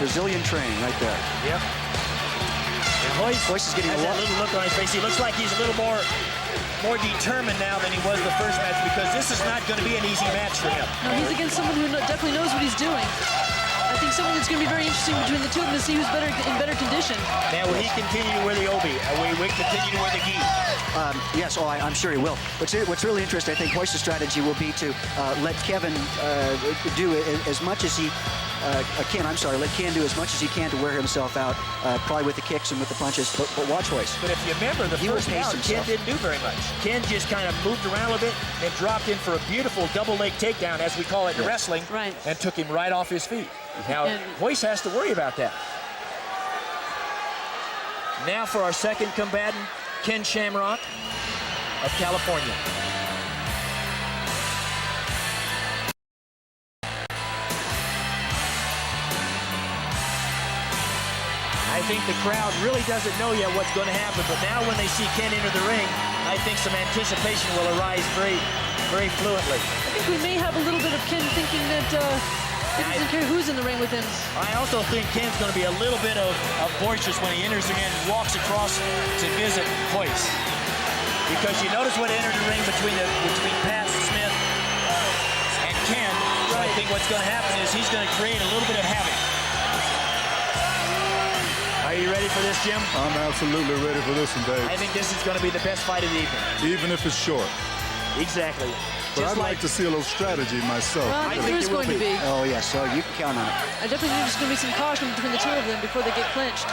Brazilian train right there. Yep. And Rойs is getting has that little look on his face. He looks like he's a little more determined now than he was the first match, because this is not going to be an easy match for him. No, he's against someone who definitely knows what he's doing. I think something that's going to be very interesting between the two of them to see who's in better condition. Now, will he continue to wear the obi? Will he continue to wear the gi? Yes, I'm sure he will. What's really interesting, I think Royce's strategy will be to let Kevin do as much as he can. I'm sorry, let Ken do as much as he can to wear himself out, probably with the kicks and with the punches. But watch Royce. But if you remember, the first round, Ken didn't do very much. Ken just kind of moved around a little bit and dropped in for a beautiful double leg takedown, as we call it in wrestling, and took him right off his feet. Now, Rойs has to worry about that. Now for our second combatant, Ken Shamrock of California. I think the crowd really doesn't know yet what's going to happen, but now when they see Ken enter the ring, I think some anticipation will arise very, very fluently. I think we may have a little bit of Ken thinking that he doesn't care who's in the ring with him. I also think Ken's going to be a little bit of boisterous when he enters the ring and walks across to visit Rойs. Because you notice what entered the ring between Pat Smith and Ken. So I think what's going to happen is he's going to create a little bit of havoc. Are you ready for this, Jim? I'm absolutely ready for this one, Dave. I think this is going to be the best fight of the evening. Even if it's short. Exactly. But I'd like to see a little strategy myself. Well, I think there's going to be. Oh, yes, so you can count on it. I definitely think there's going to be some caution between the two of them before they get clinched.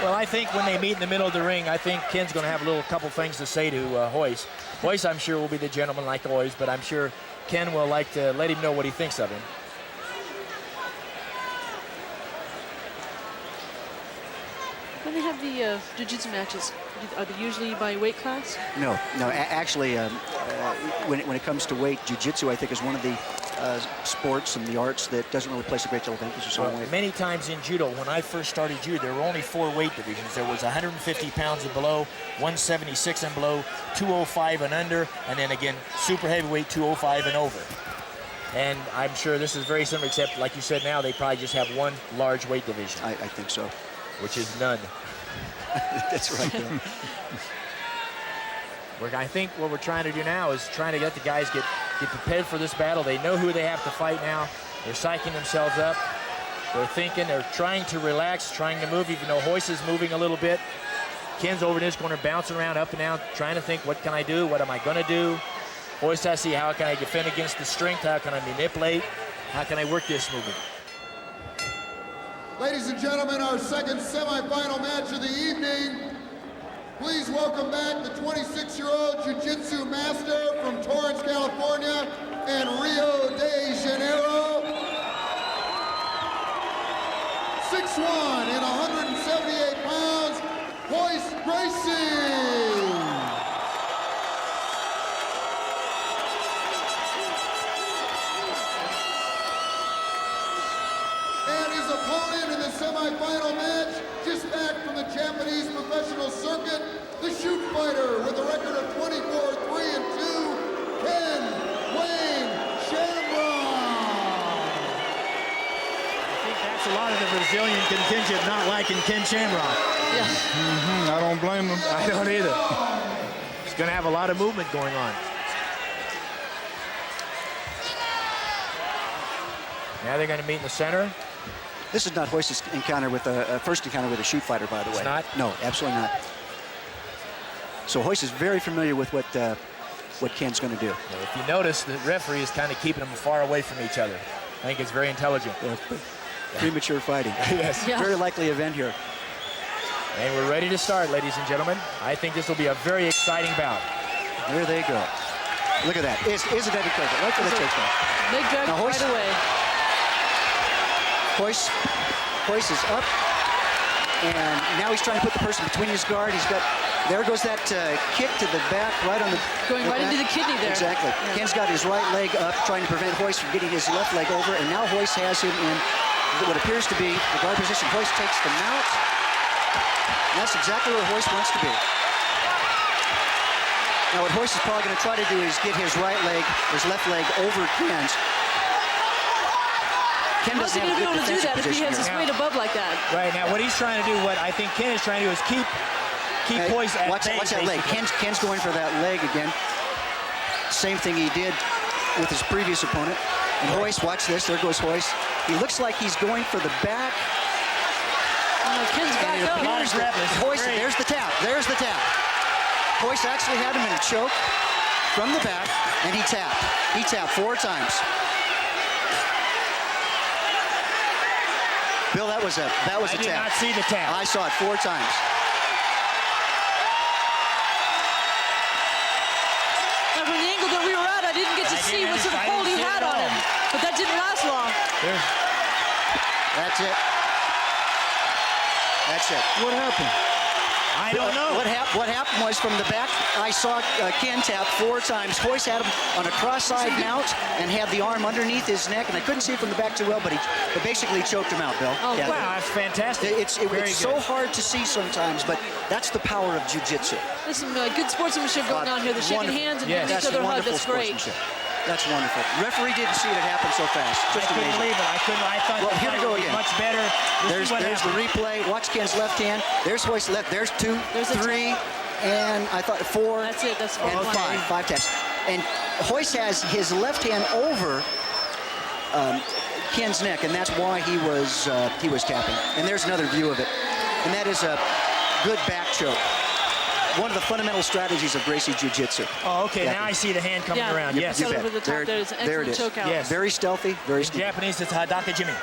Well, I think when they meet in the middle of the ring, I think Ken's going to have a couple things to say to Rойs. Rойs, I'm sure, will be the gentleman like always, but I'm sure Ken will like to let him know what he thinks of him. When they have the jiu-jitsu matches, are they usually by weight class? No. Actually, when it comes to weight, jiu-jitsu, I think, is one of the sports and the arts that doesn't really place a great deal of emphasis on weight. Many times in judo, when I first started judo, there were only 4 weight divisions. There was 150 pounds and below, 176 and below, 205 and under, and then again, super heavyweight, 205 and over. And I'm sure this is very similar, except, like you said, now they probably just have one large weight division. I think so. Which is none. That's right. I think what we're trying to do now is trying to let the guys get prepared for this battle. They know who they have to fight now. They're psyching themselves up. They're thinking, they're trying to relax, trying to move, even though Rойs is moving a little bit. Ken's over in this corner, bouncing around up and down, trying to think, what can I do? What am I going to do? Rойs has to see, how can I defend against the strength? How can I manipulate? How can I work this movement? Ladies and gentlemen, our second semifinal match of the evening. Please welcome back the 26-year-old jiu-jitsu master from Torrance, California, and Rio de Janeiro. 6'1" and 178 pounds, Greysi. Semi-final match, just back from the Japanese professional circuit, the shoot fighter with a record of 24-3-2, Ken Shamrock. I think that's a lot of the Brazilian contingent not liking Ken Shamrock. Yeah. I don't blame them. I don't either. He's going to have a lot of movement going on. Now they're going to meet in the center. This is not Rojs's encounter with first encounter with a shoot fighter, by the way. It's not? No, absolutely not. So Rojs is very familiar with what Ken's going to do. Well, if you notice, the referee is kind of keeping them far away from each other. I think it's very intelligent. Premature fighting. Yes. Yeah. Very likely event here. And we're ready to start, ladies and gentlemen. I think this will be a very exciting bout. There they go. Look at that. Is it Eddie Craig? Right for the takedown. Leg drag right away. Rojs is up, and now he's trying to put the person between his guard. There goes that kick to the back, right on the... Going right into the kidney there. Exactly. Yeah. Ken's got his right leg up, trying to prevent Rojs from getting his left leg over, and now Rojs has him in what appears to be the guard position. Rojs takes the mount, and that's exactly where Rojs wants to be. Now what Rojs is probably going to try to do is get his left leg over Ken's. Ken How's he doesn't going to be have a able good to do that if he defensive has his position weight above like that? Right now, what he's trying to do, what I think Ken is trying to do, is keep poise at watch bay. that leg. Ken's going for that leg again. Same thing he did with his previous opponent. And Royce, watch this. There goes Royce. He looks like he's going for the back. Ken's back up. Royce, there's the tap. There's the tap. Royce actually had him in a choke from the back, and he tapped. He tapped 4 times. Bill, that was a tap. I did not see the tap. I saw it 4 times. Now, from the angle that we were at, I didn't get to see what sort of hold he had on him. But that didn't last long. That's it. That's it. What happened? I don't know. What happened was from the back, I saw Ken tap 4 times. Royce had him on a cross-side mount and had the arm underneath his neck, and I couldn't see it from the back too well, but he basically choked him out, Bill. Oh, yeah, Wow, that's fantastic. It's Very so good. hard to see sometimes, but that's the power of jiu-jitsu. There's some good sportsmanship going on here. They're shaking Wonderful. hands and Yes. giving each other a hug. wonderful That's great. sportsmanship. That's wonderful. Referee didn't see it happen so fast. I Just couldn't amazing. believe it. I thought Well, the here we fight go would be again. much better. There's the replay. Watch Ken's left hand. There's Royce's left. There's 2, There's a 3, and I thought 4. That's it. That's and 5. 5 taps. And Royce has his left hand over Ken's neck, and that's why he was tapping. And there's another view of it. And that is a good back choke. One of the fundamental strategies of Gracie Jiu-Jitsu. Oh, okay. Yeah. Now I see the hand coming around. You Yes. bet. bet. Over the top there is an There it excellent is. choke out. Yes. Very stealthy, very stealthy. Japanese, it's Hadaka Jimmy.